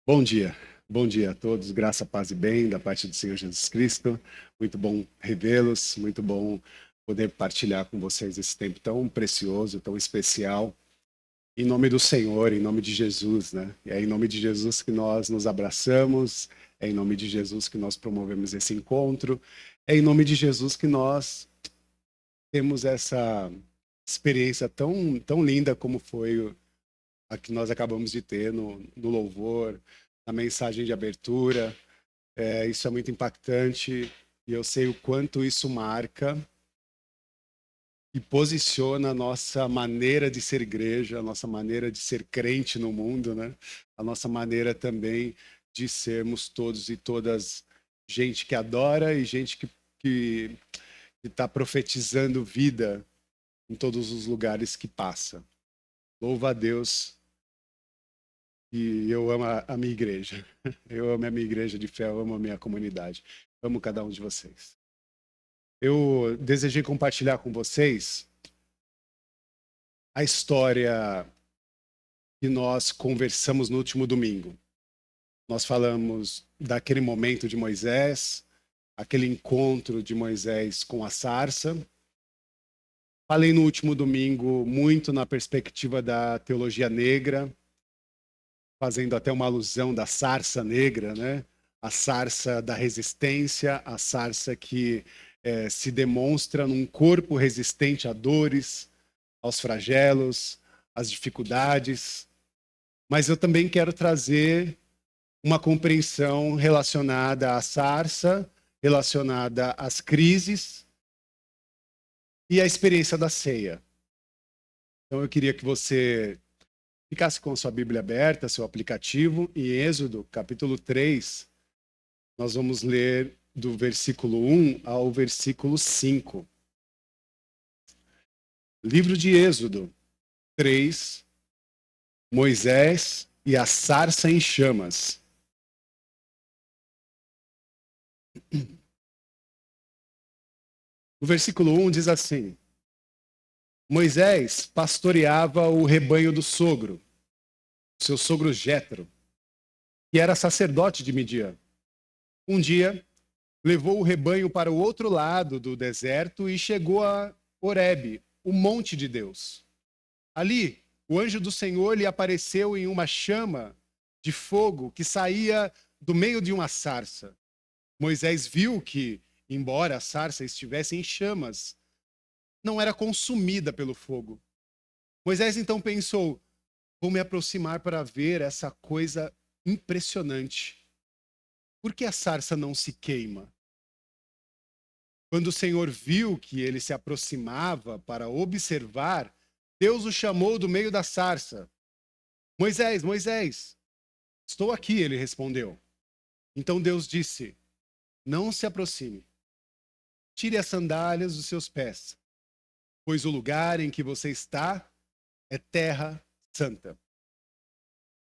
Bom dia a todos, graça, paz e bem da parte do Senhor Jesus Cristo. Muito bom revê-los, muito bom poder partilhar com vocês esse tempo tão precioso, tão especial. Em nome do Senhor, em nome de Jesus, né? E é em nome de Jesus que nós nos abraçamos, é em nome de Jesus que nós promovemos esse encontro, é em nome de Jesus que nós temos essa experiência tão linda como foi a que nós acabamos de ter no louvor, na mensagem de abertura. Isso é muito impactante e eu sei o quanto isso marca e posiciona a nossa maneira de ser igreja, a nossa maneira de ser crente no mundo, né? A nossa maneira também de sermos todos e todas gente que adora e gente que está profetizando vida em todos os lugares que passa. Louva a Deus. E eu amo a minha igreja. Eu amo a minha igreja de fé, eu amo a minha comunidade. Amo cada um de vocês. Eu desejei compartilhar com vocês a história que nós conversamos no último domingo. Nós falamos daquele momento de Moisés, aquele encontro de Moisés com a sarça. Falei no último domingo muito na perspectiva da teologia negra, fazendo até uma alusão da sarça negra, né? A sarça da resistência, a sarça que se demonstra num corpo resistente a dores, aos flagelos, às dificuldades. Mas eu também quero trazer uma compreensão relacionada à sarça, relacionada às crises e à experiência da ceia. Então eu queria que você ficasse com a sua Bíblia aberta, seu aplicativo, em Êxodo, capítulo 3, nós vamos ler do versículo 1 ao versículo 5. Livro de Êxodo 3, Moisés e a sarça em chamas. O versículo 1 diz assim: Moisés pastoreava o rebanho do sogro, seu sogro Jétro, que era sacerdote de Midian. Um dia, levou o rebanho para o outro lado do deserto e chegou a Horebe, o monte de Deus. Ali, o anjo do Senhor lhe apareceu em uma chama de fogo que saía do meio de uma sarça. Moisés viu que, embora a sarça estivesse em chamas, não era consumida pelo fogo. Moisés então pensou: vou me aproximar para ver essa coisa impressionante. Por que a sarça não se queima? Quando o Senhor viu que ele se aproximava para observar, Deus o chamou do meio da sarça. Moisés, Moisés, estou aqui, ele respondeu. Então Deus disse: não se aproxime. Tire as sandálias dos seus pés, pois o lugar em que você está é terra santa.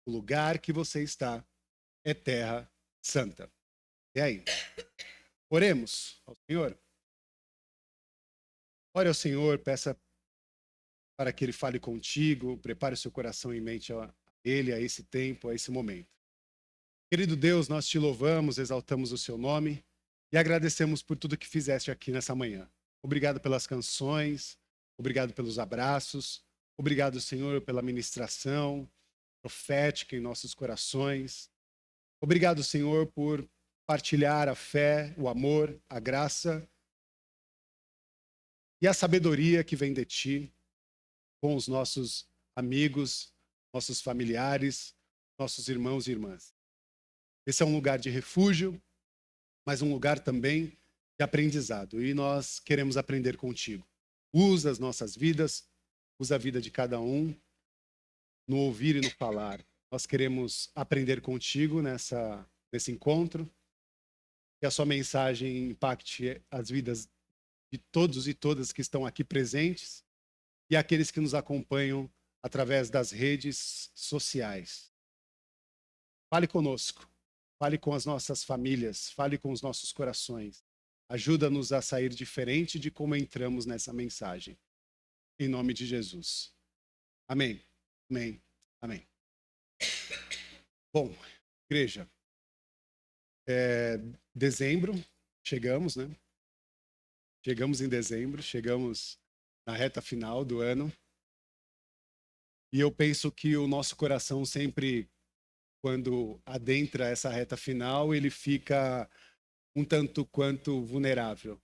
O lugar que você está é terra santa. E aí? Oremos ao Senhor. Ore ao Senhor, peça para que Ele fale contigo, prepare o seu coração e mente a Ele, a esse tempo, a esse momento. Querido Deus, nós te louvamos, exaltamos o seu nome e agradecemos por tudo que fizeste aqui nessa manhã. Obrigado pelas canções, obrigado pelos abraços, obrigado, Senhor, pela ministração profética em nossos corações. Obrigado, Senhor, por partilhar a fé, o amor, a graça e a sabedoria que vem de ti com os nossos amigos, nossos familiares, nossos irmãos e irmãs. Esse é um lugar de refúgio, mas um lugar também de aprendizado. E nós queremos aprender contigo. Usa as nossas vidas, usa a vida de cada um, no ouvir e no falar. Nós queremos aprender contigo nesse encontro, que a sua mensagem impacte as vidas de todos e todas que estão aqui presentes e aqueles que nos acompanham através das redes sociais. Fale conosco, fale com as nossas famílias, fale com os nossos corações. Ajuda-nos a sair diferente de como entramos nessa mensagem. Em nome de Jesus. Amém. Amém. Amém. Bom, Igreja, dezembro, chegamos, né? Chegamos em dezembro, chegamos na reta final do ano. E eu penso que o nosso coração sempre, quando adentra essa reta final, ele fica um tanto quanto vulnerável.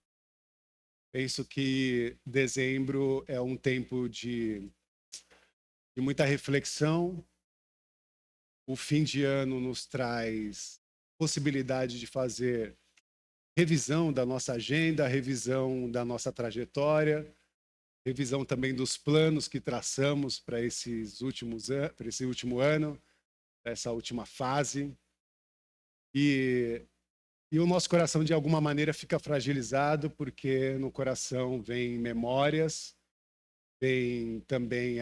Penso que dezembro é um tempo de muita reflexão. O fim de ano nos traz possibilidade de fazer revisão da nossa agenda, revisão da nossa trajetória, revisão também dos planos que traçamos para esse último ano, para essa última fase. E o nosso coração, de alguma maneira, fica fragilizado, porque no coração vem memórias, vem também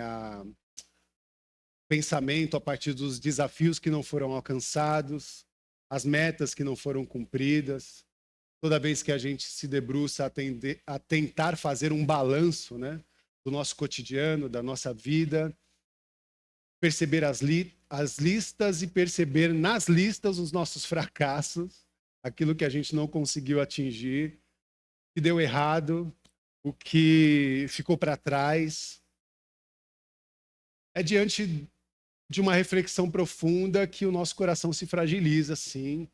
pensamento a partir dos desafios que não foram alcançados, as metas que não foram cumpridas. Toda vez que a gente se debruça a tentar fazer um balanço, né, do nosso cotidiano, da nossa vida, perceber as listas e perceber nas listas os nossos fracassos, aquilo que a gente não conseguiu atingir, o que deu errado, o que ficou para trás. É diante de uma reflexão profunda que o nosso coração se fragiliza, sim.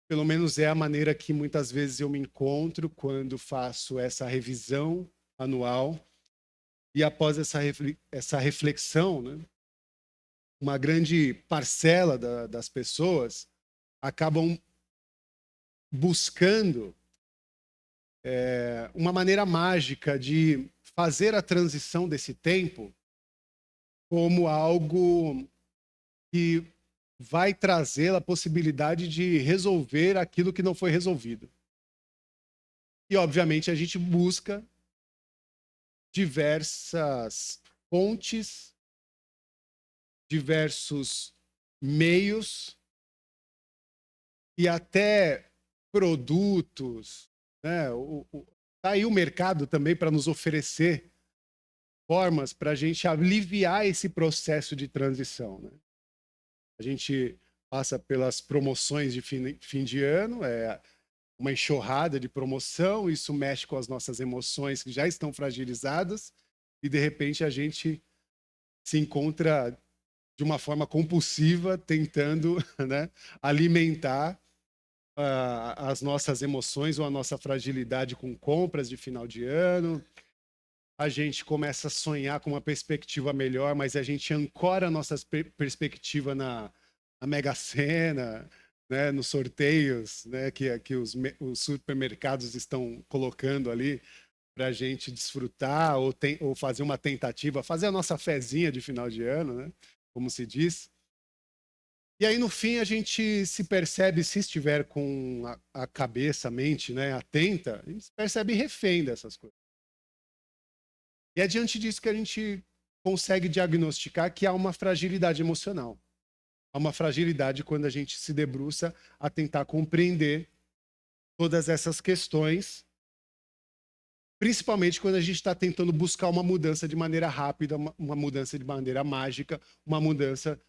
Pelo menos é a maneira que muitas vezes eu me encontro quando faço essa revisão anual. E após essa reflexão, né, uma grande parcela das pessoas acabam buscando uma maneira mágica de fazer a transição desse tempo como algo que vai trazer a possibilidade de resolver aquilo que não foi resolvido. E, obviamente, a gente busca diversas fontes, diversos meios e até produtos, né? Tá aí o mercado também para nos oferecer formas para a gente aliviar esse processo de transição, né? A gente passa pelas promoções de fim de ano, uma enxurrada de promoção, isso mexe com as nossas emoções que já estão fragilizadas e, de repente, a gente se encontra de uma forma compulsiva tentando, né, alimentar as nossas emoções ou a nossa fragilidade com compras de final de ano. A gente começa a sonhar com uma perspectiva melhor, mas a gente ancora a nossa perspectiva na Mega Sena, né, nos sorteios, né, que os supermercados estão colocando ali para a gente desfrutar ou fazer uma tentativa, fazer a nossa fezinha de final de ano, né, como se diz. E aí, no fim, a gente se percebe, se estiver com a cabeça, a mente, né, atenta, a gente se percebe refém dessas coisas. E é diante disso que a gente consegue diagnosticar que há uma fragilidade emocional. Há uma fragilidade quando a gente se debruça a tentar compreender todas essas questões, principalmente quando a gente está tentando buscar uma mudança de maneira rápida, uma mudança de maneira mágica, uma mudança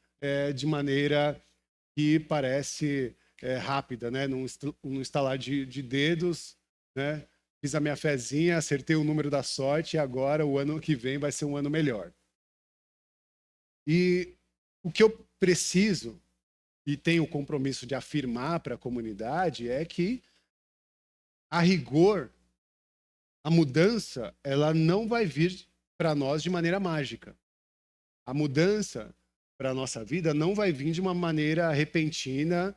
de maneira que parece rápida, né? Num estalar de dedos, né? Fiz a minha fezinha, acertei o número da sorte e agora o ano que vem vai ser um ano melhor. E o que eu preciso e tenho o compromisso de afirmar para a comunidade é que, a rigor, a mudança ela não vai vir para nós de maneira mágica. A mudança para a nossa vida não vai vir de uma maneira repentina,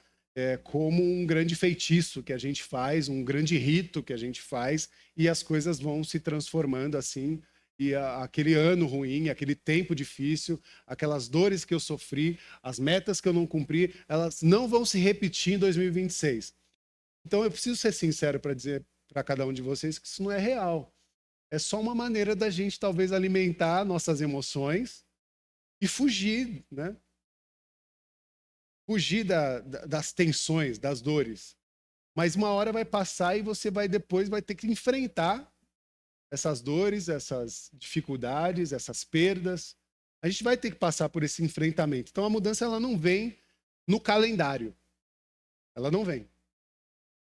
como um grande feitiço que a gente faz, um grande rito que a gente faz, e as coisas vão se transformando assim, e aquele ano ruim, aquele tempo difícil, aquelas dores que eu sofri, as metas que eu não cumpri, elas não vão se repetir em 2026. Então eu preciso ser sincero para dizer para cada um de vocês que isso não é real. É só uma maneira da gente talvez alimentar nossas emoções e fugir, né? Fugir das tensões, das dores. Mas uma hora vai passar e você depois vai ter que enfrentar essas dores, essas dificuldades, essas perdas. A gente vai ter que passar por esse enfrentamento. Então a mudança ela não vem no calendário. Ela não vem.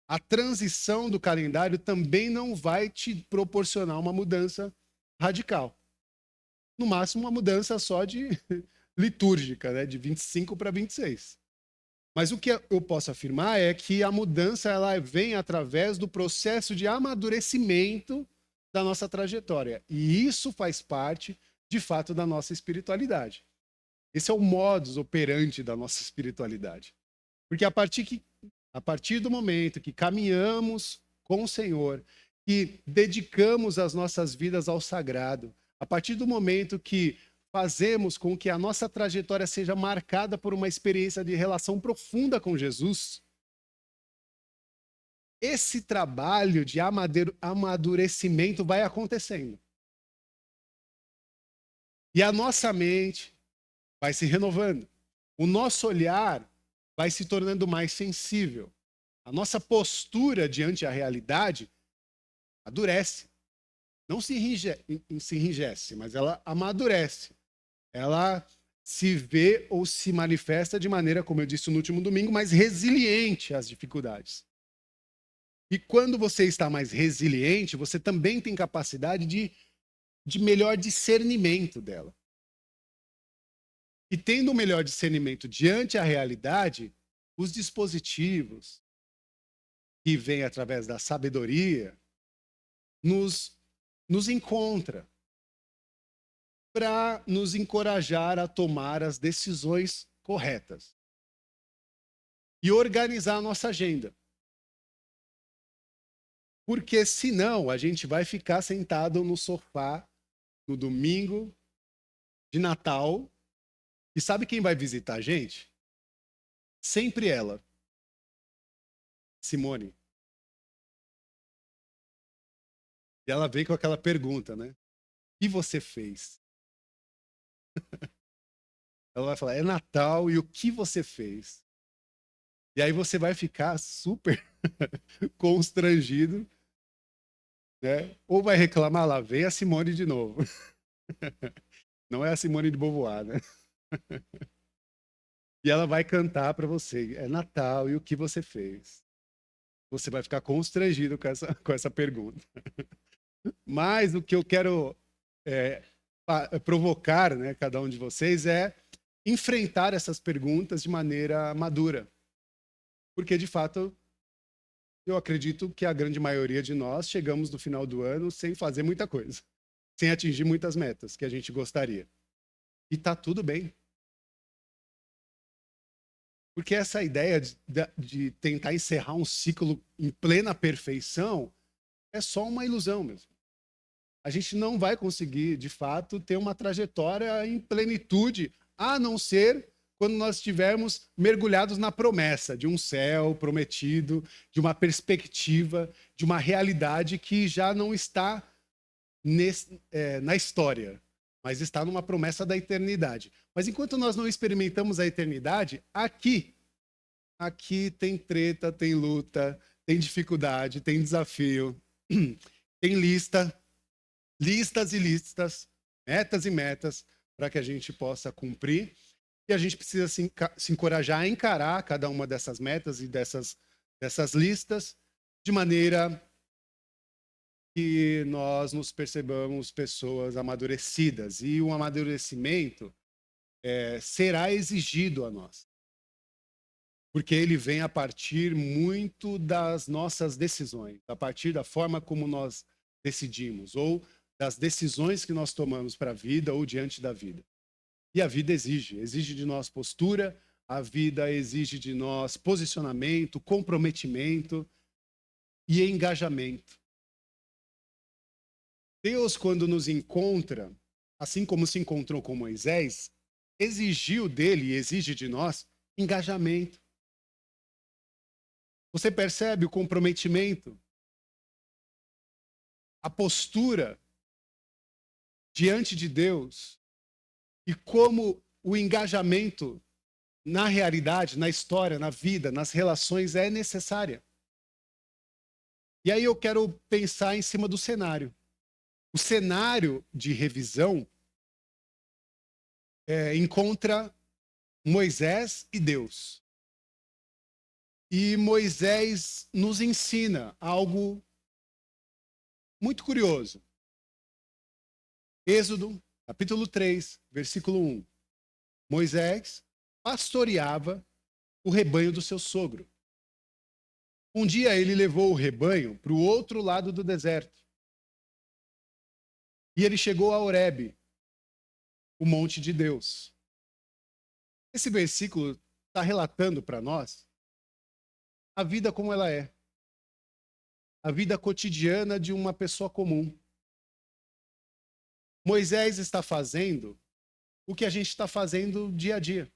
A transição do calendário também não vai te proporcionar uma mudança radical. No máximo, uma mudança só de litúrgica, né? De 25 para 26. Mas o que eu posso afirmar é que a mudança ela vem através do processo de amadurecimento da nossa trajetória. E isso faz parte, de fato, da nossa espiritualidade. Esse é o modus operandi da nossa espiritualidade. Porque a partir do momento que caminhamos com o Senhor, que dedicamos as nossas vidas ao sagrado, a partir do momento que fazemos com que a nossa trajetória seja marcada por uma experiência de relação profunda com Jesus, esse trabalho de amadurecimento vai acontecendo. E a nossa mente vai se renovando. O nosso olhar vai se tornando mais sensível. A nossa postura diante da realidade amadurece. Não se enrijece, mas ela amadurece. Ela se vê ou se manifesta de maneira, como eu disse no último domingo, mais resiliente às dificuldades. E quando você está mais resiliente, você também tem capacidade de melhor discernimento dela. E tendo um melhor discernimento diante da realidade, os dispositivos que vêm através da sabedoria nos encontra para nos encorajar a tomar as decisões corretas e organizar a nossa agenda. Porque senão a gente vai ficar sentado no sofá no domingo de Natal e sabe quem vai visitar a gente? Sempre ela, Simone. E ela vem com aquela pergunta, né? O que você fez? Ela vai falar, é Natal e o que você fez? E aí você vai ficar super constrangido, né? Ou vai reclamar, lá vem a Simone de novo. Não é a Simone de Beauvoir, né? E ela vai cantar para você, é Natal e o que você fez? Você vai ficar constrangido com essa pergunta. Mas o que eu quero provocar, né, cada um de vocês é enfrentar essas perguntas de maneira madura. Porque, de fato, eu acredito que a grande maioria de nós chegamos no final do ano sem fazer muita coisa, sem atingir muitas metas que a gente gostaria. E tá tudo bem. Porque essa ideia de tentar encerrar um ciclo em plena perfeição é só uma ilusão mesmo. A gente não vai conseguir, de fato, ter uma trajetória em plenitude, a não ser quando nós estivermos mergulhados na promessa de um céu prometido, de uma perspectiva, de uma realidade que já não está na história, mas está numa promessa da eternidade. Mas enquanto nós não experimentamos a eternidade, aqui tem treta, tem luta, tem dificuldade, tem desafio, tem listas e listas, metas e metas, para que a gente possa cumprir. E a gente precisa se encorajar a encarar cada uma dessas metas e dessas listas de maneira que nós nos percebamos pessoas amadurecidas. E o amadurecimento será exigido a nós. Porque ele vem a partir muito das nossas decisões, a partir da forma como nós decidimos, ou das decisões que nós tomamos para a vida ou diante da vida. E a vida exige de nós postura, a vida exige de nós posicionamento, comprometimento e engajamento. Deus, quando nos encontra, assim como se encontrou com Moisés, exigiu dele e exige de nós engajamento. Você percebe o comprometimento, a postura diante de Deus e como o engajamento na realidade, na história, na vida, nas relações é necessária. E aí eu quero pensar em cima do cenário. O cenário de revisão encontra Moisés e Deus. E Moisés nos ensina algo muito curioso. Êxodo, capítulo 3, versículo 1. Moisés pastoreava o rebanho do seu sogro. Um dia ele levou o rebanho para o outro lado do deserto. E ele chegou a Horebe, o monte de Deus. Esse versículo está relatando para nós a vida como ela é. A vida cotidiana de uma pessoa comum. Moisés está fazendo o que a gente está fazendo dia a dia.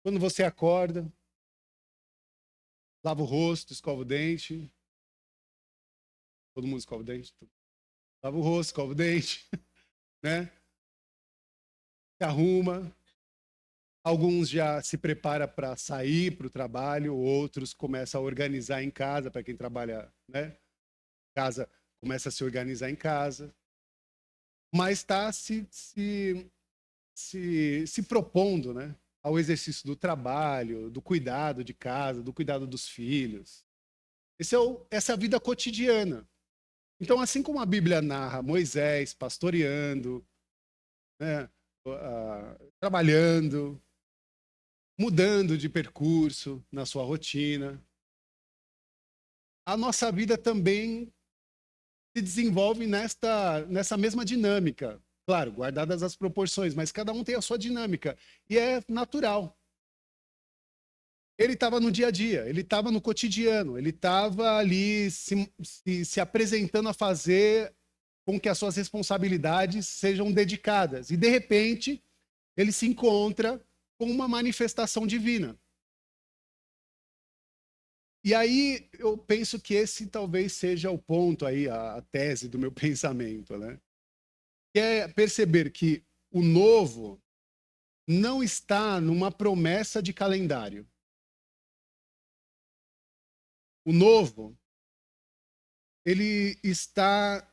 Quando você acorda, lava o rosto, escova o dente. Todo mundo escova o dente? Lava o rosto, escova o dente, né? Se arruma. Alguns já se preparam para sair para o trabalho, outros começam a organizar em casa, para quem trabalha, né? Casa, começa a se organizar em casa. Mas está se propondo, né? Ao exercício do trabalho, do cuidado de casa, do cuidado dos filhos. Essa é a vida cotidiana. Então, assim como a Bíblia narra Moisés pastoreando, né, trabalhando, mudando de percurso na sua rotina, a nossa vida também se desenvolve nessa mesma dinâmica. Claro, guardadas as proporções, mas cada um tem a sua dinâmica. E é natural. Ele estava no dia a dia, ele estava no cotidiano, ele estava ali se apresentando a fazer com que as suas responsabilidades sejam dedicadas. E, de repente, ele se encontra com uma manifestação divina. E aí eu penso que esse talvez seja o ponto aí, a tese do meu pensamento, né? Que é perceber que o novo não está numa promessa de calendário. O novo, ele está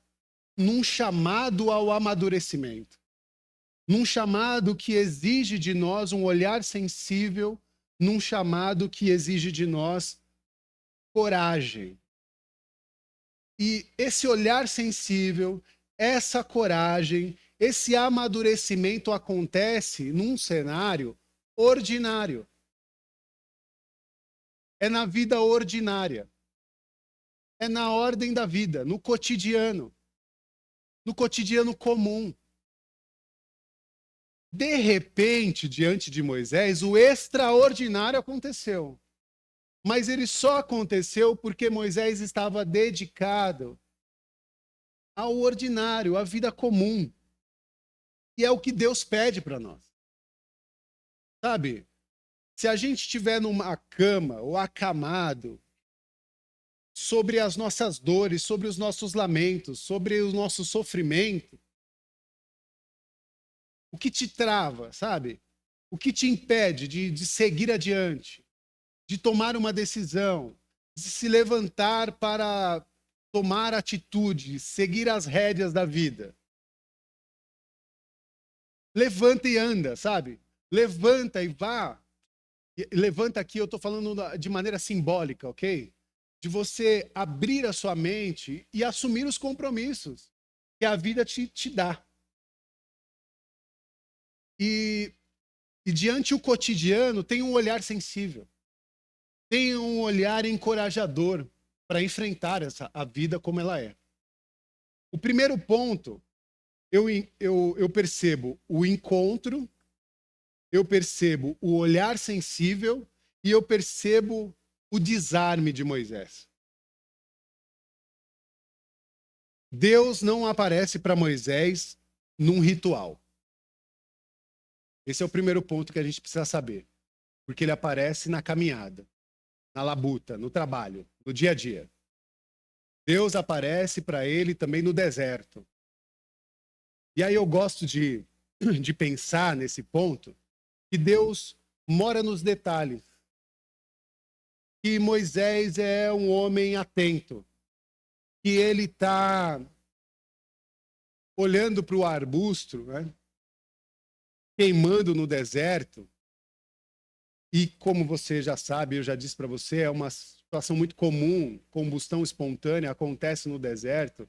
num chamado ao amadurecimento, num chamado que exige de nós um olhar sensível, num chamado que exige de nós coragem. E esse olhar sensível, essa coragem, esse amadurecimento acontece num cenário ordinário. É na vida ordinária. É na ordem da vida, no cotidiano comum. De repente, diante de Moisés, o extraordinário aconteceu. Mas ele só aconteceu porque Moisés estava dedicado ao ordinário, à vida comum. E é o que Deus pede para nós. Sabe? Se a gente estiver numa cama ou acamado sobre as nossas dores, sobre os nossos lamentos, sobre o nosso sofrimento, o que te trava, sabe? O que te impede de seguir adiante, de tomar uma decisão, de se levantar para tomar atitude, seguir as rédeas da vida. Levanta e anda, sabe? Levanta e vá. Levanta aqui, eu estou falando de maneira simbólica, ok? De você abrir a sua mente e assumir os compromissos que a vida te dá. E diante o cotidiano, tem um olhar sensível. Tem um olhar encorajador para enfrentar a vida como ela é. O primeiro ponto, eu percebo o encontro, eu percebo o olhar sensível e eu percebo o desarme de Moisés. Deus não aparece para Moisés num ritual. Esse é o primeiro ponto que a gente precisa saber. Porque ele aparece na caminhada, na labuta, no trabalho, no dia a dia. Deus aparece para ele também no deserto. E aí eu gosto de pensar nesse ponto que Deus mora nos detalhes. Que Moisés é um homem atento. Que ele está olhando para o arbusto, né, queimando no deserto, E como você já sabe, eu já disse para você, é uma situação muito comum, combustão espontânea, acontece no deserto,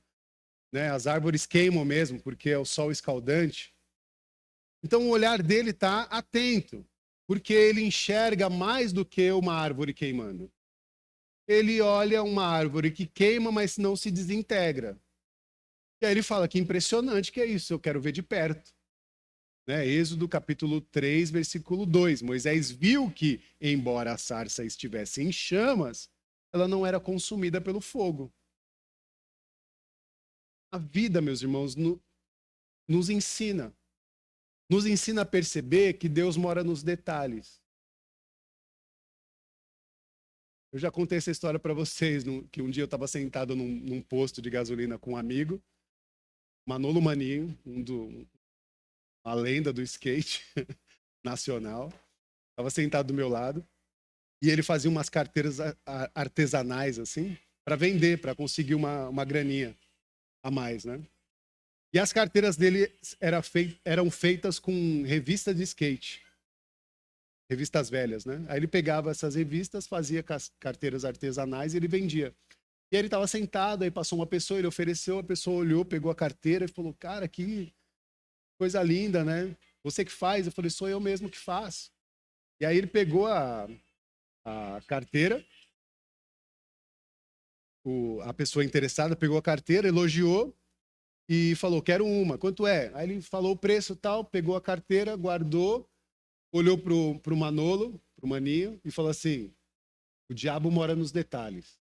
né? As árvores queimam mesmo, porque é o sol escaldante. Então o olhar dele está atento, porque ele enxerga mais do que uma árvore queimando. Ele olha uma árvore que queima, mas não se desintegra. E aí ele fala, que impressionante que é isso, eu quero ver de perto. Né? Êxodo capítulo 3, versículo 2. Moisés viu que, embora a sarça estivesse em chamas, ela não era consumida pelo fogo. A vida, meus irmãos, nos ensina. Nos ensina a perceber que Deus mora nos detalhes. Eu já contei essa história para vocês, que um dia eu estava sentado num posto de gasolina com um amigo, Manolo Maninho, uma lenda do skate nacional. Estava sentado do meu lado e ele fazia umas carteiras artesanais assim para vender, para conseguir uma graninha a mais, né? E as carteiras dele eram feitas com revista de skate, revistas velhas, né? Aí ele pegava essas revistas, fazia carteiras artesanais e ele vendia. E aí ele estava sentado, aí passou uma pessoa, ele ofereceu, a pessoa olhou, pegou a carteira e falou, cara, que coisa linda, né? Você que faz? Eu falei, sou eu mesmo que faço. E aí ele pegou a carteira, a pessoa interessada pegou a carteira, elogiou e falou, quero uma, quanto é? Aí ele falou o preço tal, pegou a carteira, guardou, olhou pro Manolo, pro Maninho, e falou assim, o diabo mora nos detalhes.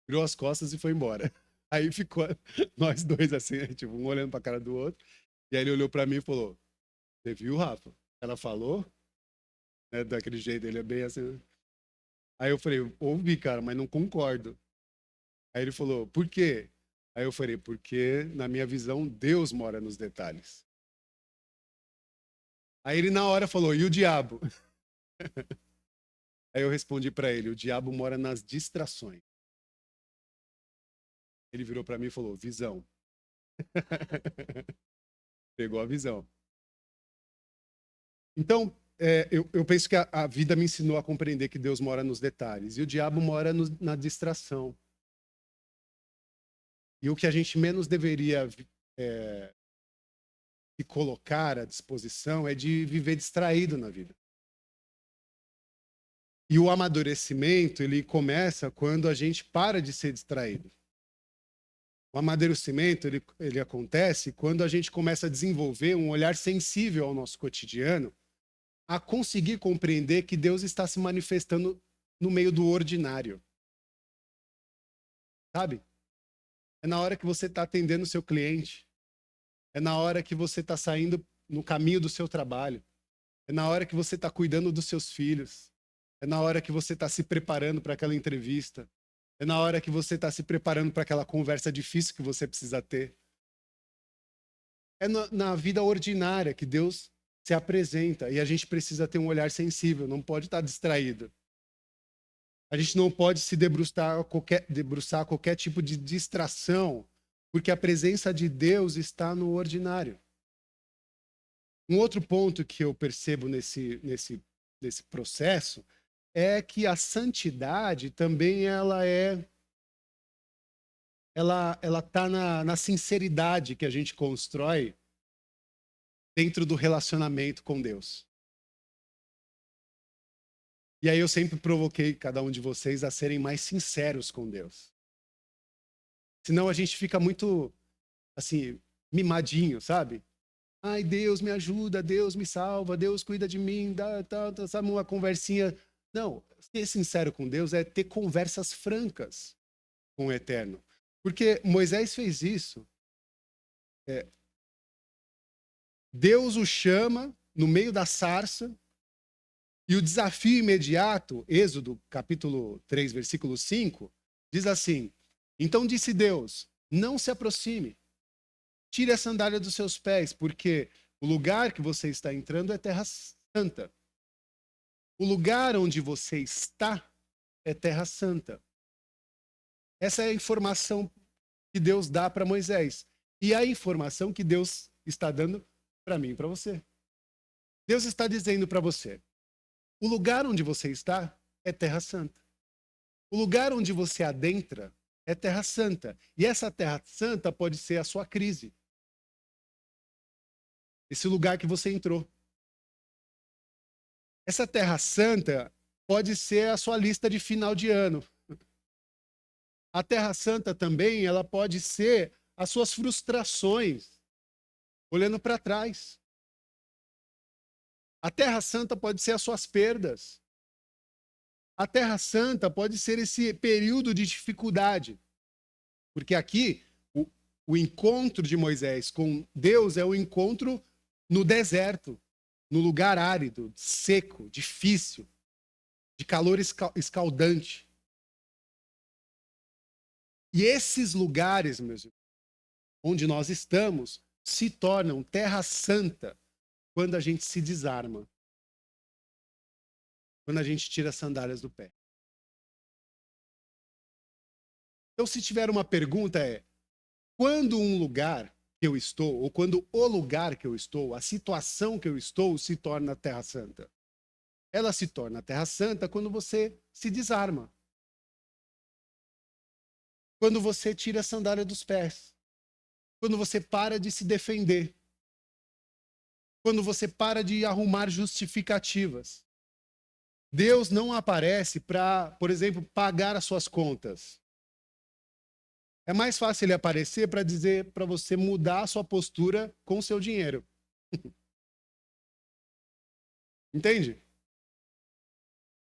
Virou as costas e foi embora. Aí ficou nós dois assim, tipo, um olhando pra cara do outro. E aí ele olhou pra mim e falou, você viu, Rafa? Ela falou, né, daquele jeito, ele é bem assim. Né? Aí eu falei, ouvi, cara, mas não concordo. Aí ele falou, por quê? Aí eu falei, porque na minha visão, Deus mora nos detalhes. Aí ele na hora falou, e o diabo? Aí eu respondi pra ele, o diabo mora nas distrações. Ele virou pra mim e falou, visão. Pegou a visão. Então, eu penso que a vida me ensinou a compreender que Deus mora nos detalhes e o diabo mora na distração. E o que a gente menos deveria se colocar à disposição é de viver distraído na vida. E o amadurecimento, ele começa quando a gente para de ser distraído. O amadurecimento, ele acontece quando a gente começa a desenvolver um olhar sensível ao nosso cotidiano, a conseguir compreender que Deus está se manifestando no meio do ordinário. Sabe? É na hora que você está atendendo o seu cliente. É na hora que você está saindo no caminho do seu trabalho. É na hora que você está cuidando dos seus filhos. É na hora que você está se preparando para aquela entrevista. É na hora que você está se preparando para aquela conversa difícil que você precisa ter. É na vida ordinária que Deus se apresenta e a gente precisa ter um olhar sensível, não pode estar distraído. A gente não pode se debruçar a qualquer tipo de distração, porque a presença de Deus está no ordinário. Um outro ponto que eu percebo nesse processo é que a santidade também ela tá na sinceridade que a gente constrói dentro do relacionamento com Deus. E aí eu sempre provoquei cada um de vocês a serem mais sinceros com Deus. Senão a gente fica muito, assim, mimadinho, sabe? Ai, Deus me ajuda, Deus me salva, Deus cuida de mim, sabe, uma conversinha. Não, ser sincero com Deus é ter conversas francas com o Eterno. Porque Moisés fez isso. Deus o chama no meio da sarça e o desafio imediato, Êxodo capítulo 3, versículo 5, diz assim, então disse Deus, não se aproxime, tire a sandália dos seus pés, porque o lugar que você está entrando é terra santa. O lugar onde você está é terra santa. Essa é a informação que Deus dá para Moisés. E a informação que Deus está dando para mim e para você. Deus está dizendo para você, O lugar onde você está é Terra Santa. O lugar onde você adentra é Terra Santa. E essa Terra Santa pode ser a sua crise. Esse lugar que você entrou. Essa Terra Santa pode ser a sua lista de final de ano. A Terra Santa também, ela pode ser as suas frustrações, olhando para trás. A Terra Santa pode ser as suas perdas. A Terra Santa pode ser esse período de dificuldade. Porque aqui, o encontro de Moisés com Deus é o encontro no deserto, no lugar árido, seco, difícil, de calor escaldante. E esses lugares, meus irmãos, onde nós estamos, se tornam terra santa quando a gente se desarma. Quando a gente tira as sandálias do pé. Então, se tiver uma pergunta quando um lugar que eu estou, ou quando o lugar que eu estou, a situação que eu estou, se torna terra santa? Ela se torna terra santa quando você se desarma. Quando você tira a sandália dos pés. Quando você para de se defender. Quando você para de arrumar justificativas. Deus não aparece para, por exemplo, pagar as suas contas. É mais fácil ele aparecer para dizer para você mudar a sua postura com o seu dinheiro. Entende?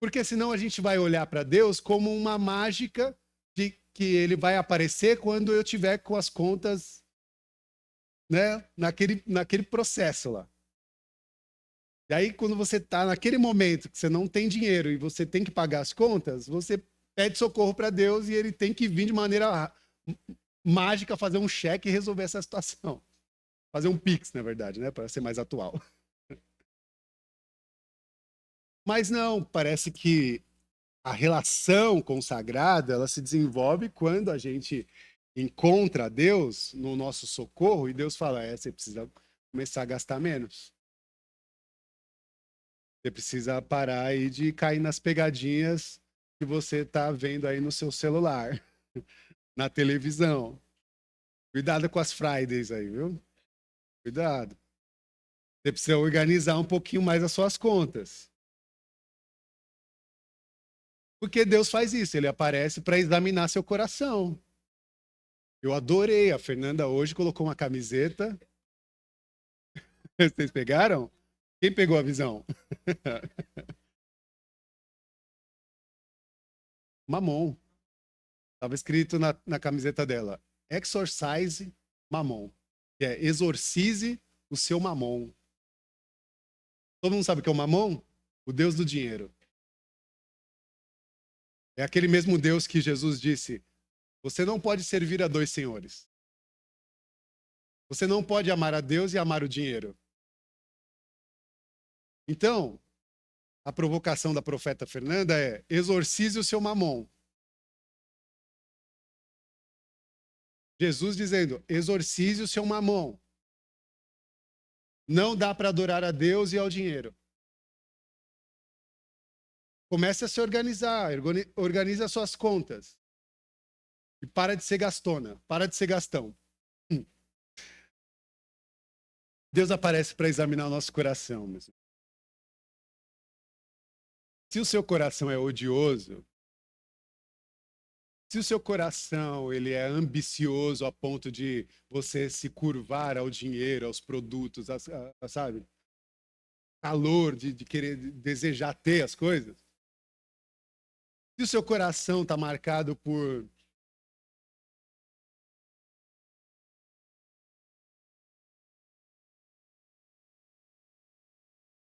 Porque senão a gente vai olhar para Deus como uma mágica de que ele vai aparecer quando eu tiver com as contas, né, naquele processo lá. E aí, quando você está naquele momento que você não tem dinheiro e você tem que pagar as contas, você pede socorro para Deus e ele tem que vir de maneira mágica fazer um cheque e resolver essa situação. Fazer um Pix, na verdade, né, para ser mais atual. Mas não, parece que a relação com o sagrado, ela se desenvolve quando a gente encontra Deus no nosso socorro e Deus fala, você precisa começar a gastar menos. Você precisa parar aí de cair nas pegadinhas que você está vendo aí no seu celular, na televisão. Cuidado com as Fridays aí, viu? Cuidado. Você precisa organizar um pouquinho mais as suas contas. Porque Deus faz isso, ele aparece para examinar seu coração. Eu adorei, a Fernanda hoje colocou uma camiseta. Vocês pegaram? Quem pegou a visão? Mamon. Estava escrito na camiseta dela: Exorcise Mamon. Que é exorcize o seu mamon. Todo mundo sabe o que é o mamon? O Deus do dinheiro. É aquele mesmo Deus que Jesus disse: você não pode servir a dois senhores. Você não pode amar a Deus e amar o dinheiro. Então, a provocação da profeta Fernanda é: exorcize o seu mamon. Jesus dizendo: exorcize o seu mamon. Não dá para adorar a Deus e ao dinheiro. Comece a se organizar, organize as suas contas. E para de ser gastona, para de ser gastão. Deus aparece para examinar o nosso coração. Mesmo. Se o seu coração é odioso, se o seu coração ele é ambicioso a ponto de você se curvar ao dinheiro, aos produtos, sabe? Calor de querer desejar ter as coisas. Se o seu coração está marcado por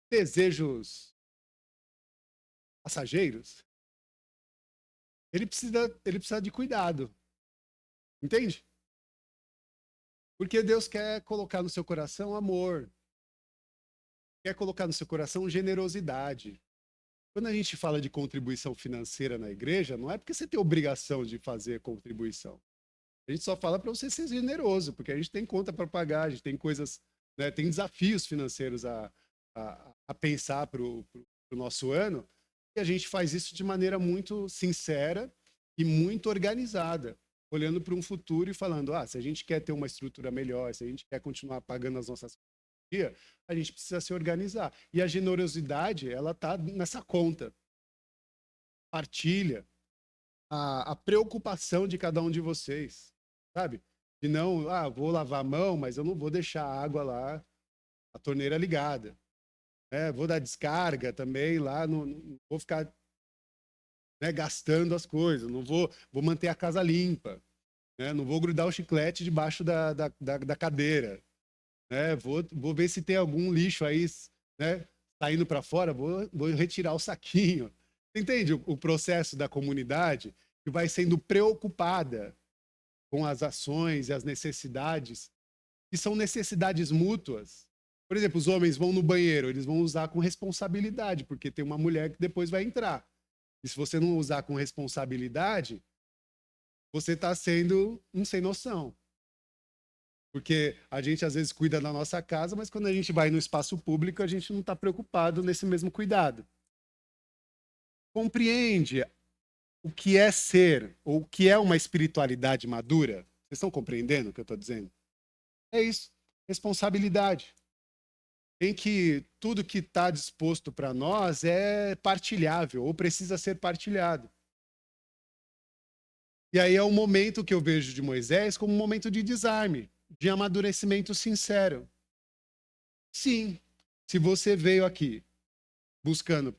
desejos passageiros, ele precisa de cuidado. Entende? Porque Deus quer colocar no seu coração amor. Quer colocar no seu coração generosidade. Quando a gente fala de contribuição financeira na igreja, não é porque você tem obrigação de fazer contribuição. A gente só fala para você ser generoso, porque a gente tem conta para pagar, a gente tem coisas, né, tem desafios financeiros a pensar para o para o nosso ano, e a gente faz isso de maneira muito sincera e muito organizada, olhando para um futuro e falando, se a gente quer ter uma estrutura melhor, se a gente quer continuar pagando as nossas contas, a gente precisa se organizar. E a generosidade, ela está nessa conta. Partilha a preocupação de cada um de vocês, sabe? De não, vou lavar a mão, mas eu não vou deixar a água lá, a torneira ligada. Vou dar descarga também lá, não vou ficar, né, gastando as coisas, não vou manter a casa limpa, né? Não vou grudar o chiclete debaixo da cadeira, né? Vou ver se tem algum lixo aí, né, saindo para fora, vou retirar o saquinho. Entende o processo da comunidade que vai sendo preocupada com as ações e as necessidades, que são necessidades mútuas. Por exemplo, os homens vão no banheiro, eles vão usar com responsabilidade, porque tem uma mulher que depois vai entrar. E se você não usar com responsabilidade, você está sendo um sem noção. Porque a gente às vezes cuida da nossa casa, mas quando a gente vai no espaço público, a gente não está preocupado nesse mesmo cuidado. Compreende o que é ser, ou o que é uma espiritualidade madura? Vocês estão compreendendo o que eu estou dizendo? É isso, responsabilidade. Em que tudo que está disposto para nós é partilhável, ou precisa ser partilhado. E aí é o momento que eu vejo de Moisés como um momento de desarme, de amadurecimento sincero. Sim, se você veio aqui buscando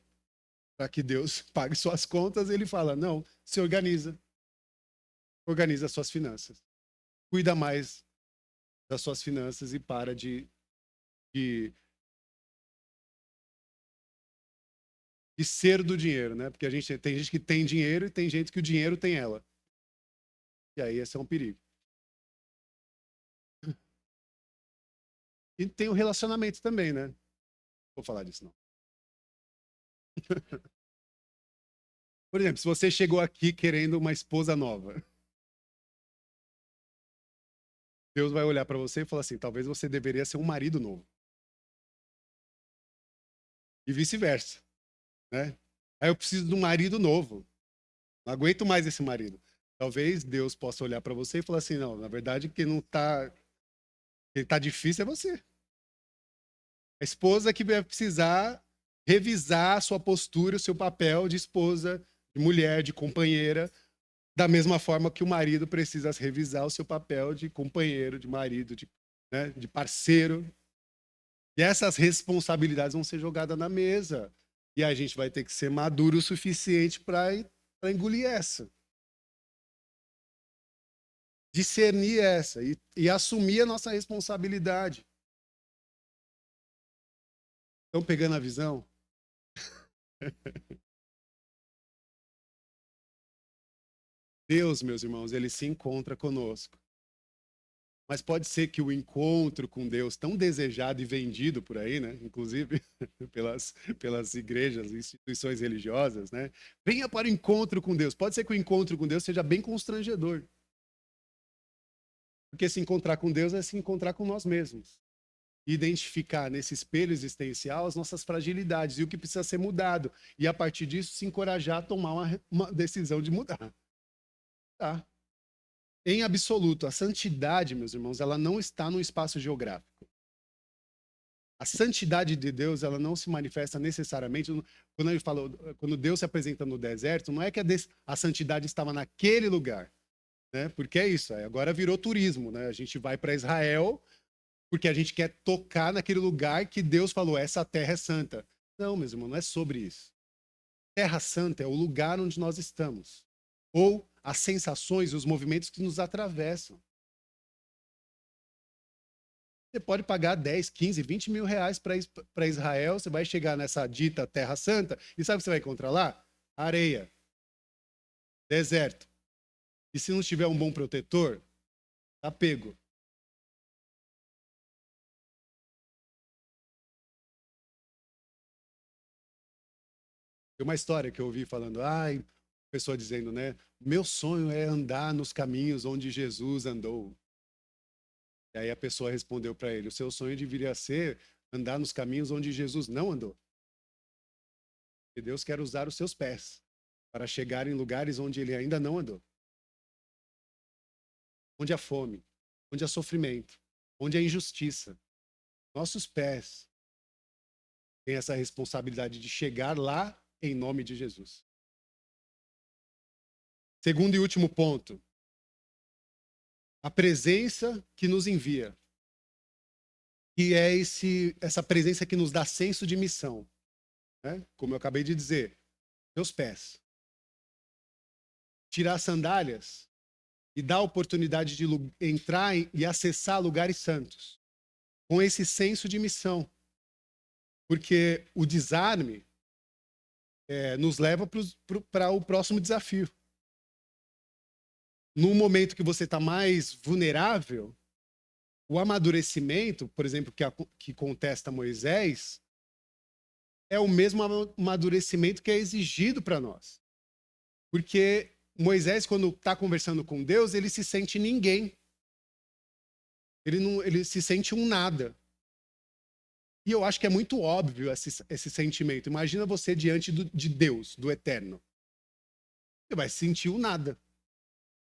para que Deus pague suas contas, ele fala, não, se organiza. Organiza suas finanças. Cuida mais das suas finanças e para de ser do dinheiro, né? Porque tem gente que tem dinheiro e tem gente que o dinheiro tem ela. E aí esse é um perigo. E tem o relacionamento também, né? Vou falar disso não. Por exemplo, se você chegou aqui querendo uma esposa nova, Deus vai olhar para você e falar assim, talvez você deveria ser um marido novo. E vice-versa, né? Aí eu preciso de um marido novo. Não aguento mais esse marido. Talvez Deus possa olhar para você e falar assim, não, na verdade quem tá difícil é você. A esposa que vai precisar revisar a sua postura, o seu papel de esposa, de mulher, de companheira, da mesma forma que o marido precisa revisar o seu papel de companheiro, de marido, né, de parceiro. E essas responsabilidades vão ser jogadas na mesa. E a gente vai ter que ser maduro o suficiente para engolir essa. Discernir essa e assumir a nossa responsabilidade. Estão pegando a visão? Deus, meus irmãos, ele se encontra conosco. Mas pode ser que o encontro com Deus, tão desejado e vendido por aí, né? Inclusive pelas igrejas, instituições religiosas, né? Venha para o encontro com Deus. Pode ser que o encontro com Deus seja bem constrangedor. Porque se encontrar com Deus é se encontrar com nós mesmos. Identificar nesse espelho existencial as nossas fragilidades e o que precisa ser mudado. E a partir disso se encorajar a tomar uma decisão de mudar. Tá? Em absoluto, a santidade, meus irmãos, ela não está no espaço geográfico. A santidade de Deus, ela não se manifesta necessariamente quando ele falou, quando Deus se apresenta no deserto, não é que a santidade estava naquele lugar, né? Porque é isso, agora virou turismo, né? A gente vai para Israel porque a gente quer tocar naquele lugar que Deus falou, essa terra é santa. Não, meus irmãos, não é sobre isso. Terra santa é o lugar onde nós estamos, ou as sensações e os movimentos que nos atravessam. Você pode pagar 10, 15, 20 mil reais para Israel, você vai chegar nessa dita Terra Santa, e sabe o que você vai encontrar lá? Areia, deserto. E se não tiver um bom protetor, tá pego. Tem uma história que eu ouvi falando, pessoa dizendo, né? Meu sonho é andar nos caminhos onde Jesus andou. E aí a pessoa respondeu para ele, o seu sonho deveria ser andar nos caminhos onde Jesus não andou. E Deus quer usar os seus pés para chegar em lugares onde ele ainda não andou. Onde há fome, onde há sofrimento, onde há injustiça. Nossos pés têm essa responsabilidade de chegar lá em nome de Jesus. Segundo e último ponto, a presença que nos envia, que é essa presença que nos dá senso de missão. Né? Como eu acabei de dizer, meus pés. Tirar as sandálias e dar a oportunidade de entrar e acessar lugares santos, com esse senso de missão. Porque o desarme nos leva para o próximo desafio. No momento que você está mais vulnerável, o amadurecimento, por exemplo, que contesta Moisés, é o mesmo amadurecimento que é exigido para nós. Porque Moisés, quando está conversando com Deus, ele se sente ninguém. Ele se sente um nada. E eu acho que é muito óbvio esse sentimento. Imagina você diante de Deus, do Eterno. Você vai sentir um nada.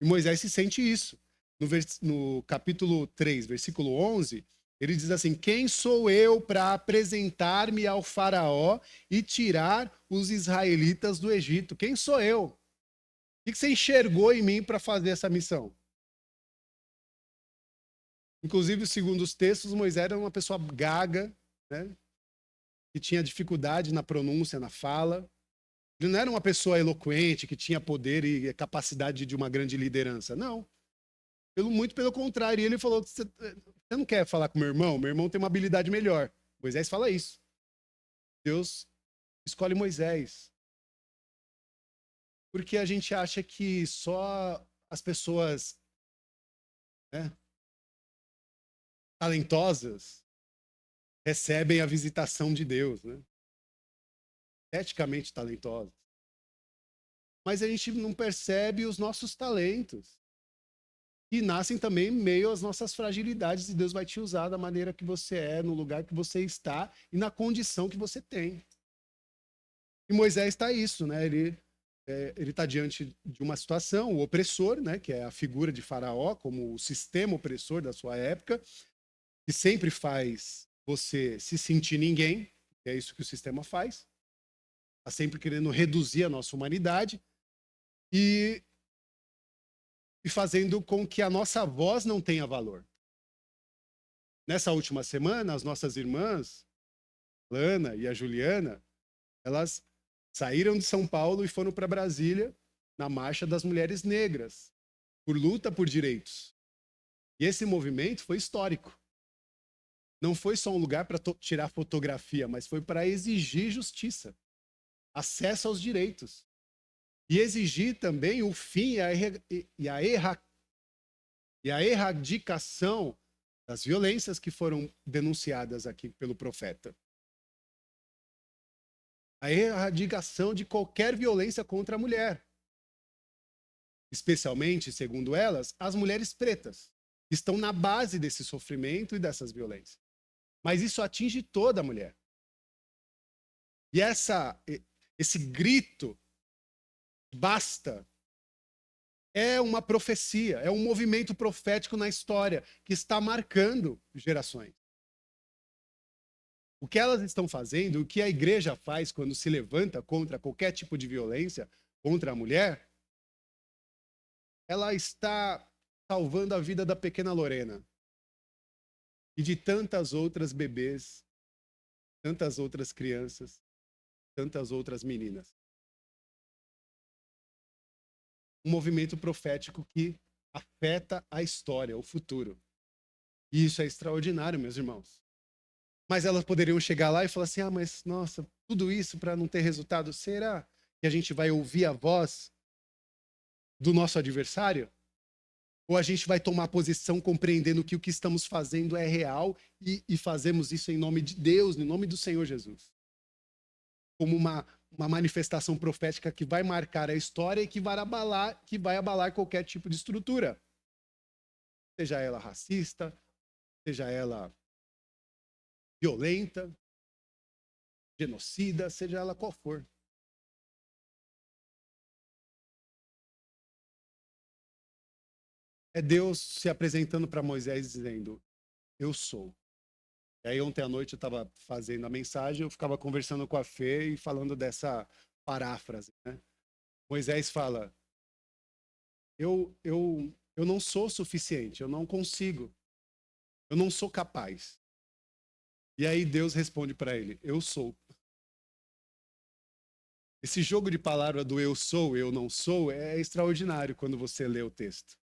E Moisés se sente isso. No capítulo 3, versículo 11, ele diz assim: quem sou eu para apresentar-me ao faraó e tirar os israelitas do Egito? Quem sou eu? O que você enxergou em mim para fazer essa missão? Inclusive, segundo os textos, Moisés era uma pessoa gaga, né? Que tinha dificuldade na pronúncia, na fala. Ele não era uma pessoa eloquente, que tinha poder e capacidade de uma grande liderança. Não. Muito pelo contrário. E ele falou: você não quer falar com meu irmão? Meu irmão tem uma habilidade melhor. Moisés fala isso. Deus escolhe Moisés. Porque a gente acha que só as pessoas, né, talentosas recebem a visitação de Deus, né? Eticamente talentosas. Mas a gente não percebe os nossos talentos. E nascem também meio às nossas fragilidades, e Deus vai te usar da maneira que você é, no lugar que você está e na condição que você tem. E Moisés está isso, né? Ele está diante de uma situação, o opressor, né? Que é a figura de Faraó, como o sistema opressor da sua época, que sempre faz você se sentir ninguém, que é isso que o sistema faz, está sempre querendo reduzir a nossa humanidade e fazendo com que a nossa voz não tenha valor. Nessa última semana, as nossas irmãs, Lana e a Juliana, elas saíram de São Paulo e foram para Brasília na Marcha das Mulheres Negras, por luta por direitos. E esse movimento foi histórico. Não foi só um lugar para tirar fotografia, mas foi para exigir justiça, acesso aos direitos. E exigir também o fim e a erradicação das violências que foram denunciadas aqui pelo profeta. A erradicação de qualquer violência contra a mulher. Especialmente, segundo elas, as mulheres pretas, que estão na base desse sofrimento e dessas violências. Mas isso atinge toda a mulher. E esse grito, basta, é uma profecia, é um movimento profético na história que está marcando gerações. O que elas estão fazendo, o que a igreja faz quando se levanta contra qualquer tipo de violência contra a mulher, ela está salvando a vida da pequena Lorena e de tantas outras bebês, tantas outras crianças, tantas outras meninas. Um movimento profético que afeta a história, o futuro. E isso é extraordinário, meus irmãos. Mas elas poderiam chegar lá e falar assim: mas nossa, tudo isso para não ter resultado, será que a gente vai ouvir a voz do nosso adversário? Ou a gente vai tomar posição compreendendo que o que estamos fazendo é real e fazemos isso em nome de Deus, em nome do Senhor Jesus? Como uma manifestação profética que vai marcar a história e que vai abalar qualquer tipo de estrutura. Seja ela racista, seja ela violenta, genocida, seja ela qual for. é Deus se apresentando para Moisés dizendo, eu sou. E aí ontem à noite eu estava fazendo a mensagem, eu ficava conversando com a Fê e falando dessa paráfrase, né? Moisés fala, eu não sou suficiente, eu não consigo, eu não sou capaz. E aí Deus responde para ele, eu sou. Esse jogo de palavra do eu sou, eu não sou, é extraordinário quando você lê o texto.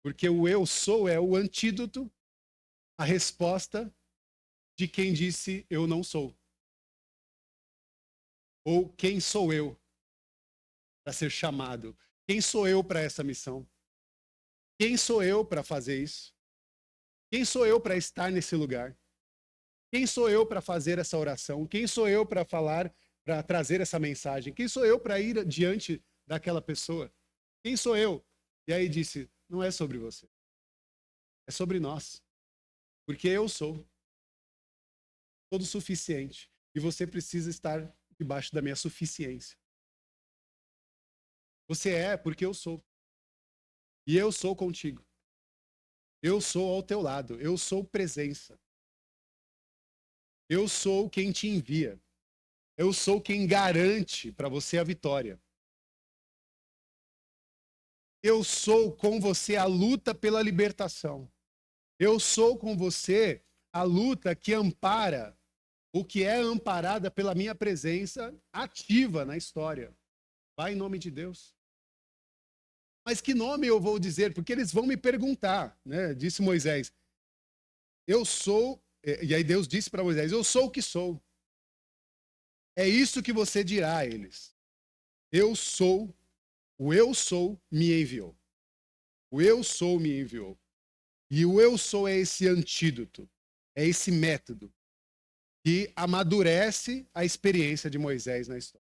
Porque o eu sou é o antídoto, a resposta de quem disse eu não sou. Ou quem sou eu para ser chamado? Quem sou eu para essa missão? Quem sou eu para fazer isso? Quem sou eu para estar nesse lugar? Quem sou eu para fazer essa oração? Quem sou eu para falar, para trazer essa mensagem? Quem sou eu para ir diante daquela pessoa? Quem sou eu? E aí disse, não é sobre você. É sobre nós. Porque eu sou todo suficiente. E você precisa estar debaixo da minha suficiência. Você é porque eu sou. E eu sou contigo. Eu sou ao teu lado. Eu sou presença. Eu sou quem te envia. Eu sou quem garante para você a vitória. Eu sou com você a luta pela libertação. Eu sou com você a luta que ampara o que é amparada pela minha presença ativa na história. Vai em nome de Deus. Mas que nome eu vou dizer? Porque eles vão me perguntar, né? Disse Moisés. Eu sou, e aí Deus disse para Moisés, eu sou o que sou. É isso que você dirá a eles. Eu sou, o eu sou me enviou. O eu sou me enviou. E o eu sou é esse antídoto, é esse método que amadurece a experiência de Moisés na história.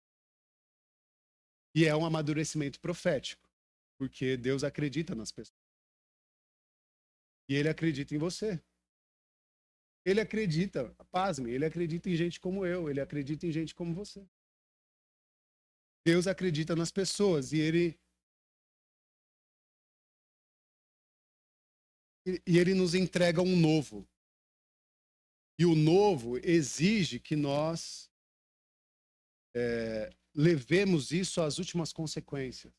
E é um amadurecimento profético, porque Deus acredita nas pessoas. E ele acredita em você. Ele acredita, pasme, ele acredita em gente como eu, ele acredita em gente como você. Deus acredita nas pessoas e ele nos entrega um novo. E o novo exige que nós levemos isso às últimas consequências.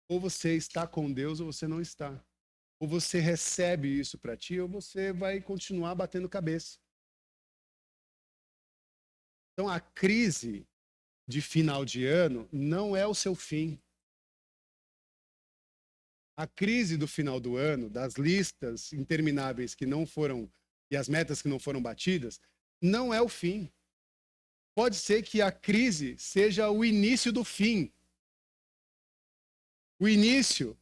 Ou você está com Deus ou você não está. Ou você recebe isso para ti ou você vai continuar batendo cabeça. Então a crise de final de ano não é o seu fim. A crise do final do ano, das listas intermináveis que não foram e as metas que não foram batidas, não é o fim. Pode ser que a crise seja o início do fim. O início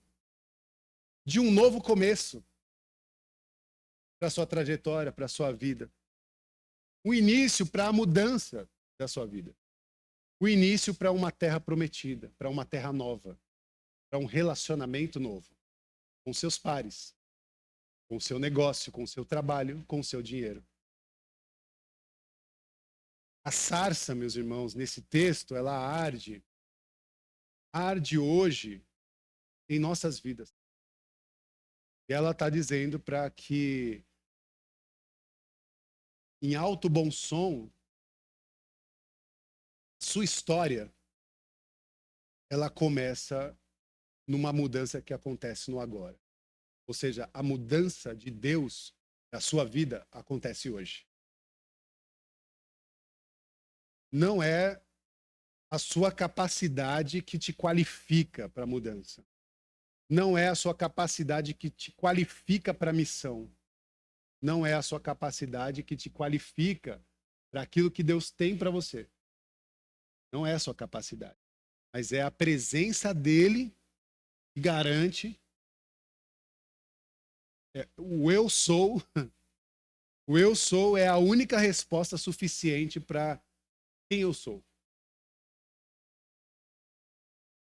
de um novo começo para sua trajetória, para sua vida. O início para a mudança da sua vida. O início para uma terra prometida, para uma terra nova, para um relacionamento novo com seus pares, com o seu negócio, com o seu trabalho, com o seu dinheiro. A sarça, meus irmãos, nesse texto, ela arde hoje em nossas vidas. E ela está dizendo para que, em alto bom som, sua história, ela começa numa mudança que acontece no agora. Ou seja, a mudança de Deus na sua vida acontece hoje. Não é a sua capacidade que te qualifica para a mudança. Não é a sua capacidade que te qualifica para a missão. Não é a sua capacidade que te qualifica para aquilo que Deus tem para você. Não é a sua capacidade. Mas é a presença dele que garante o eu sou. O eu sou é a única resposta suficiente para quem eu sou.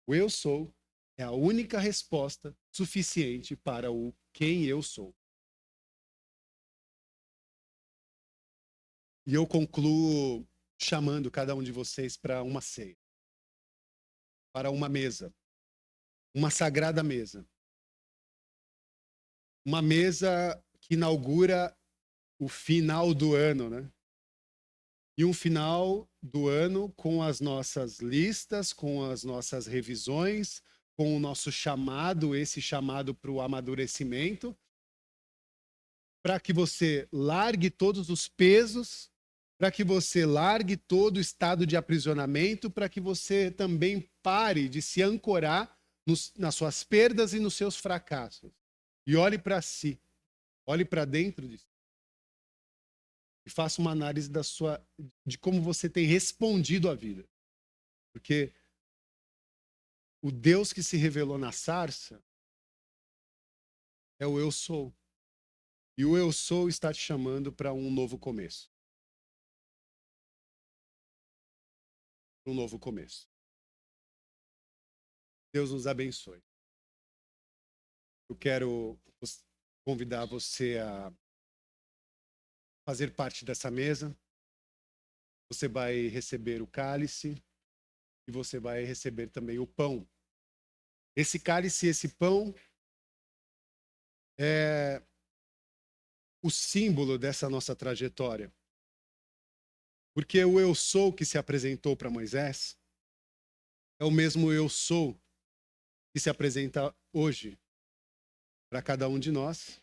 O eu sou é a única resposta suficiente para o quem eu sou. E eu concluo chamando cada um de vocês para uma ceia, para uma mesa. uma sagrada mesa. Uma mesa que inaugura o final do ano, né? E um final do ano com as nossas listas, com as nossas revisões, com o nosso chamado, esse chamado para o amadurecimento, para que você largue todos os pesos, para que você largue todo o estado de aprisionamento, para que você também pare de se ancorar nas suas perdas e nos seus fracassos. E olhe para si, olhe para dentro de si e faça uma análise de como você tem respondido à vida. Porque o Deus que se revelou na sarça é o eu sou. E o eu sou está te chamando para um novo começo. Um novo começo. Deus nos abençoe. Eu quero convidar você a fazer parte dessa mesa. Você vai receber o cálice e você vai receber também o pão. Esse cálice e esse pão é o símbolo dessa nossa trajetória. Porque o eu sou que se apresentou para Moisés é o mesmo eu sou que se apresenta hoje para cada um de nós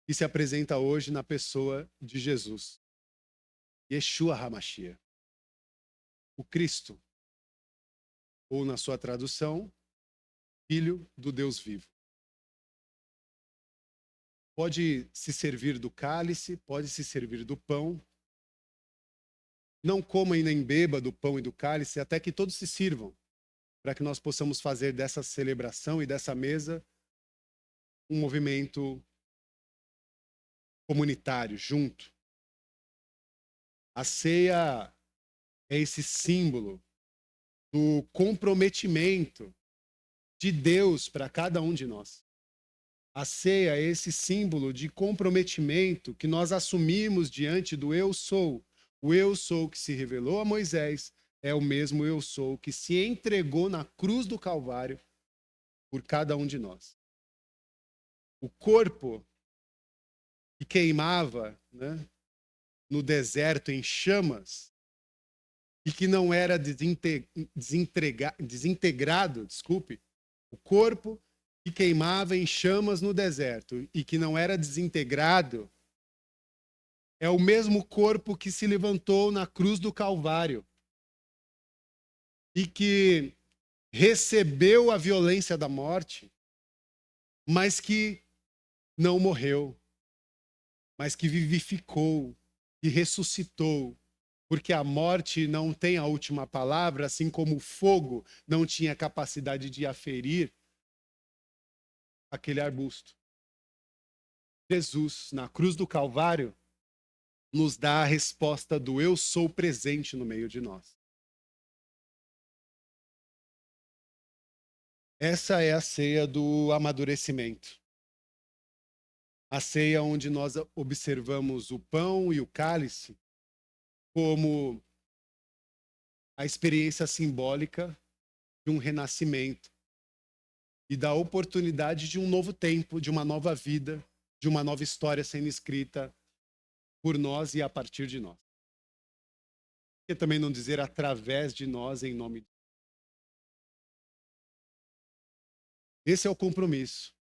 e se apresenta hoje na pessoa de Jesus. Yeshua HaMashiach. O Cristo, ou na sua tradução, Filho do Deus vivo. Pode se servir do cálice, pode se servir do pão. Não coma e nem beba do pão e do cálice, até que todos se sirvam, para que nós possamos fazer dessa celebração e dessa mesa um movimento comunitário, junto. A ceia é esse símbolo do comprometimento de Deus para cada um de nós. A ceia é esse símbolo de comprometimento que nós assumimos diante do eu sou. O eu sou que se revelou a Moisés é o mesmo eu sou que se entregou na cruz do Calvário por cada um de nós. O corpo que queimava, né, no deserto em chamas e que não era desintegrado, desculpe, o corpo que queimava em chamas no deserto e que não era desintegrado é o mesmo corpo que se levantou na cruz do Calvário e que recebeu a violência da morte, mas que não morreu, mas que vivificou e ressuscitou, porque a morte não tem a última palavra, assim como o fogo não tinha capacidade de aferir aquele arbusto. Jesus, na cruz do Calvário, nos dá a resposta do eu sou presente no meio de nós. Essa é a ceia do amadurecimento. A ceia onde nós observamos o pão e o cálice como a experiência simbólica de um renascimento e da oportunidade de um novo tempo, de uma nova vida, de uma nova história sendo escrita por nós e a partir de nós. Por que também não dizer através de nós em nome de Deus? Esse é o compromisso.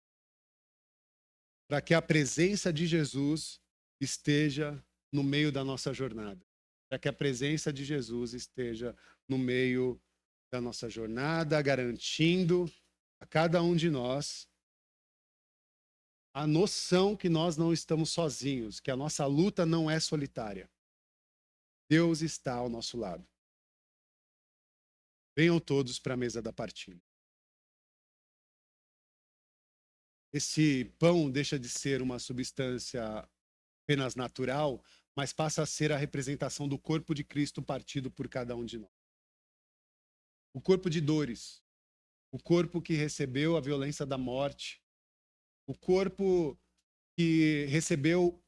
Para que a presença de Jesus esteja no meio da nossa jornada. Para que a presença de Jesus esteja no meio da nossa jornada, garantindo a cada um de nós a noção que nós não estamos sozinhos, que a nossa luta não é solitária. Deus está ao nosso lado. Venham todos para a mesa da partilha. Esse pão deixa de ser uma substância apenas natural, mas passa a ser a representação do corpo de Cristo partido por cada um de nós. O corpo de dores, o corpo que recebeu a violência da morte, o corpo que recebeu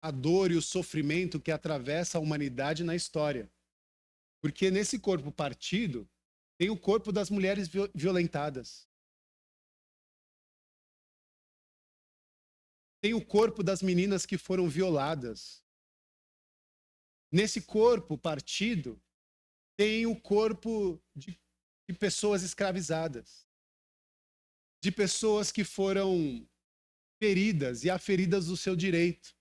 a dor e o sofrimento que atravessa a humanidade na história. Porque nesse corpo partido tem o corpo das mulheres violentadas. Tem o corpo das meninas que foram violadas. Nesse corpo partido, tem o corpo de pessoas escravizadas, de pessoas que foram feridas e aferidas do seu direito.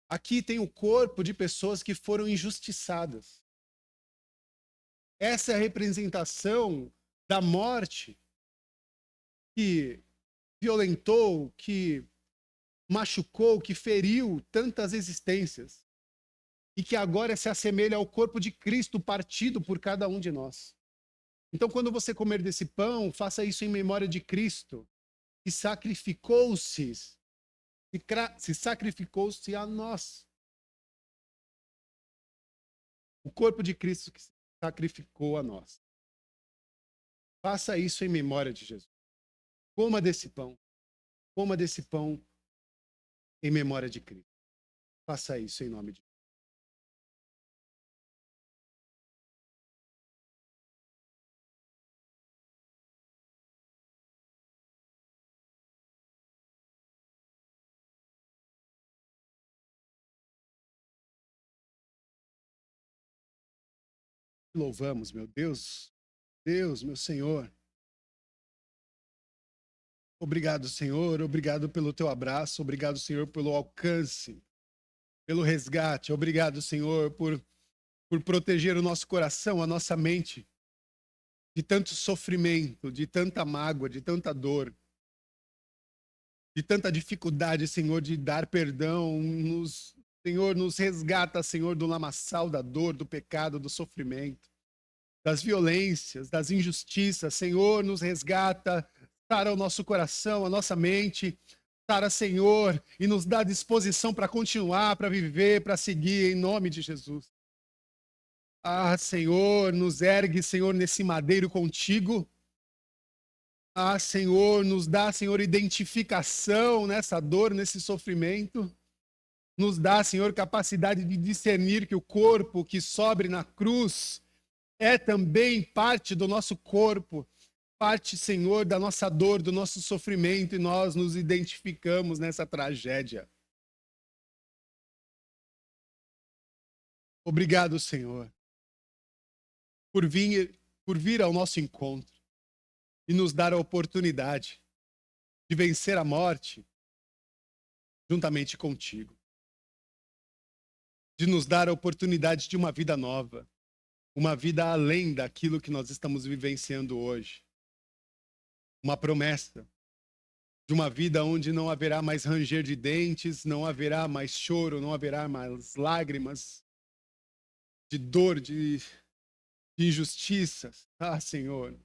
Aqui tem o corpo de pessoas que foram injustiçadas. Essa é a representação da morte que violentou, que machucou, que feriu tantas existências e que agora se assemelha ao corpo de Cristo partido por cada um de nós. Então, quando você comer desse pão, faça isso em memória de Cristo, que sacrificou-se, se sacrificou-se a nós. O corpo de Cristo que se sacrificou a nós. Faça isso em memória de Jesus. Coma desse pão. Coma desse pão em memória de Cristo. Faça isso em nome de Jesus. Louvamos, meu Deus. Deus, meu Senhor. Obrigado, Senhor. Obrigado pelo teu abraço. Obrigado, Senhor, pelo alcance, pelo resgate. Obrigado, Senhor, por proteger o nosso coração, a nossa mente de tanto sofrimento, de tanta mágoa, de tanta dor, de tanta dificuldade, Senhor, de dar perdão. Senhor, nos resgata, Senhor, do lamaçal da dor, do pecado, do sofrimento, das violências, das injustiças. Senhor, nos resgata, sara o nosso coração, a nossa mente. Sara, Senhor, e nos dá disposição para continuar, para viver, para seguir, em nome de Jesus. Ah, Senhor, nos ergue, Senhor, nesse madeiro contigo. Ah, Senhor, nos dá, Senhor, identificação nessa dor, nesse sofrimento. Nos dá, Senhor, capacidade de discernir que o corpo que sobre na cruz é também parte do nosso corpo, parte, Senhor, da nossa dor, do nosso sofrimento, e nós nos identificamos nessa tragédia. Obrigado, Senhor, por vir ao nosso encontro e nos dar a oportunidade de vencer a morte juntamente contigo. De nos dar a oportunidade de uma vida nova, uma vida além daquilo que nós estamos vivenciando hoje. Uma promessa de uma vida onde não haverá mais ranger de dentes, não haverá mais choro, não haverá mais lágrimas de dor, de injustiças. Ah, Senhor,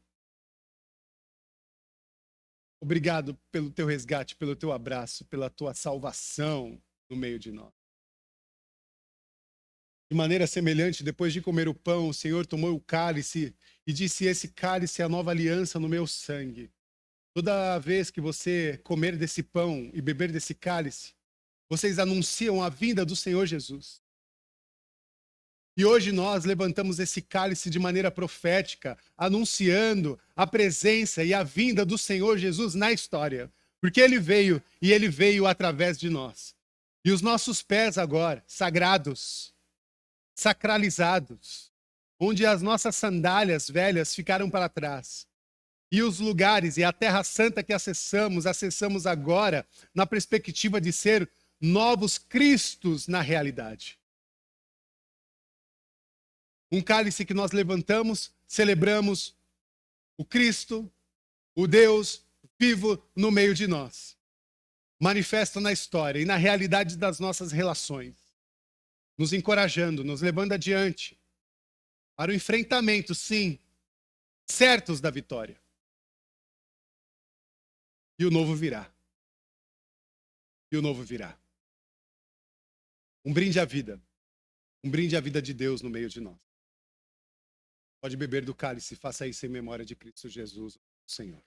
obrigado pelo teu resgate, pelo teu abraço, pela tua salvação no meio de nós. De maneira semelhante, depois de comer o pão, o Senhor tomou o cálice e disse: esse cálice é a nova aliança no meu sangue. Toda vez que você comer desse pão e beber desse cálice, vocês anunciam a vinda do Senhor Jesus. E hoje nós levantamos esse cálice de maneira profética, anunciando a presença e a vinda do Senhor Jesus na história. Porque ele veio e ele veio através de nós. E os nossos pés agora, sagrados, sacralizados, onde as nossas sandálias velhas ficaram para trás. E os lugares e a terra santa que acessamos agora na perspectiva de ser novos Cristos na realidade. Um cálice que nós levantamos, celebramos o Cristo, o Deus vivo no meio de nós. Manifesto na história e na realidade das nossas relações. Nos encorajando, nos levando adiante para o enfrentamento, sim, certos da vitória. E o novo virá. E o novo virá. Um brinde à vida. Um brinde à vida de Deus no meio de nós. Pode beber do cálice, faça isso em memória de Cristo Jesus, o Senhor.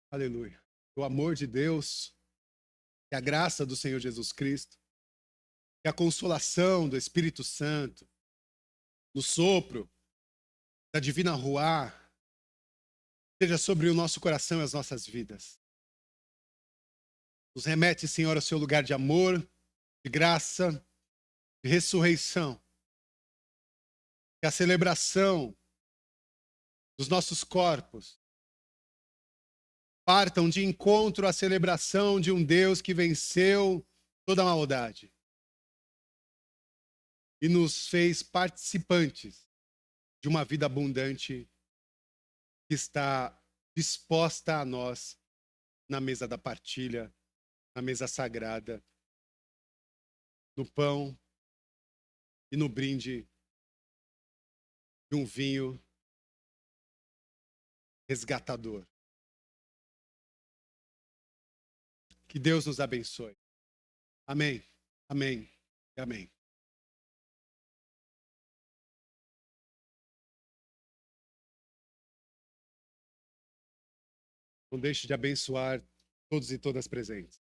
Aleluia. O amor de Deus e a graça do Senhor Jesus Cristo que a consolação do Espírito Santo, no sopro da divina Ruá, seja sobre o nosso coração e as nossas vidas. Nos remete, Senhor, ao seu lugar de amor, de graça, de ressurreição. Que a celebração dos nossos corpos partam de encontro à celebração de um Deus que venceu toda a maldade e nos fez participantes de uma vida abundante que está disposta a nós na mesa da partilha, na mesa sagrada, no pão e no brinde de um vinho resgatador. Que Deus nos abençoe. Amém, amém e amém. Não deixe de abençoar todos e todas presentes.